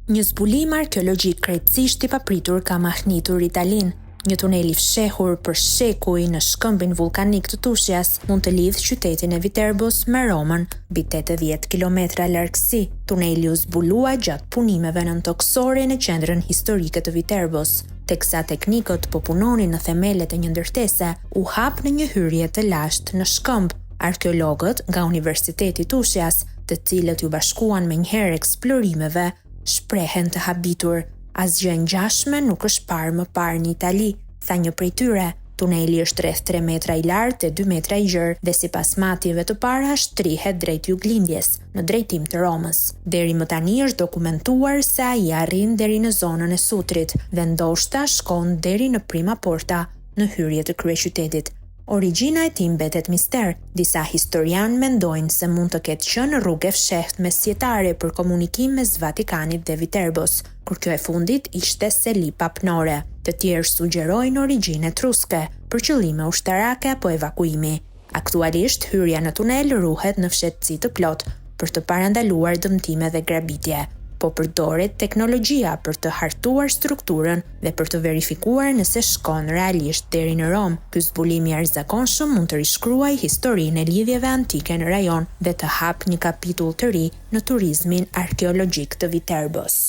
Një zbulim arkeologjik krejtësisht i papritur ka mahnitur Italinë. Një tunel i fshehur për shekuj në shkëmbin vulkanik të Tushias mund të lidhë qytetin e Viterbos me Romën, mbi 80 kilometra largësi. Tuneli u zbulua gjatë punimeve nëntoksore në qendrën historike të Viterbos. Teksa teknikët po punonin në themelet e një ndërtese, u hap në një hyrje të lashtë në shkëmb. Arkeologët nga Universiteti Tushias, të cilët ju bashkuan me njëherë eksplorimeve, shprehen të habitur. Asgjë ngjashme nuk është parë më parë në Itali, tha një prej tyre. Tuneli është rreth 3 metra i lartë e 2 metra i gjerë dhe sipas matjeve të para shtrihet drejt juglindjes, në drejtim të Romës. Deri më tani është dokumentuar se ai arrin deri në zonën e Sutrit dhe ndoshta shkon deri në Prima Porta, në hyrje të kryeqytetit. Origjina e tij mbetet mister. Disa historianë mendojnë se mund të ketë qenë rrugë e fshehtë mesjetare për komunikim mes Vatikanit dhe Viterbos, kur kjo e fundit ishte seli papnore. Të tjerë sugjerojnë origjinë etruske, për qëllime ushtarake apo evakuimi. Aktualisht hyrja në tunel ruhet në fshehtësi të plotë për të parandaluar dëmtime dhe grabitje, po përdoret teknologjia për të hartuar strukturën dhe për të verifikuar nëse shkon realisht deri në Rom. Ky zbulim i arzakonshëm mund të rishkruajë historinë e lidhjeve antike në rajon dhe të hapë një kapitull të ri në turizmin arkeologjik të Viterbos.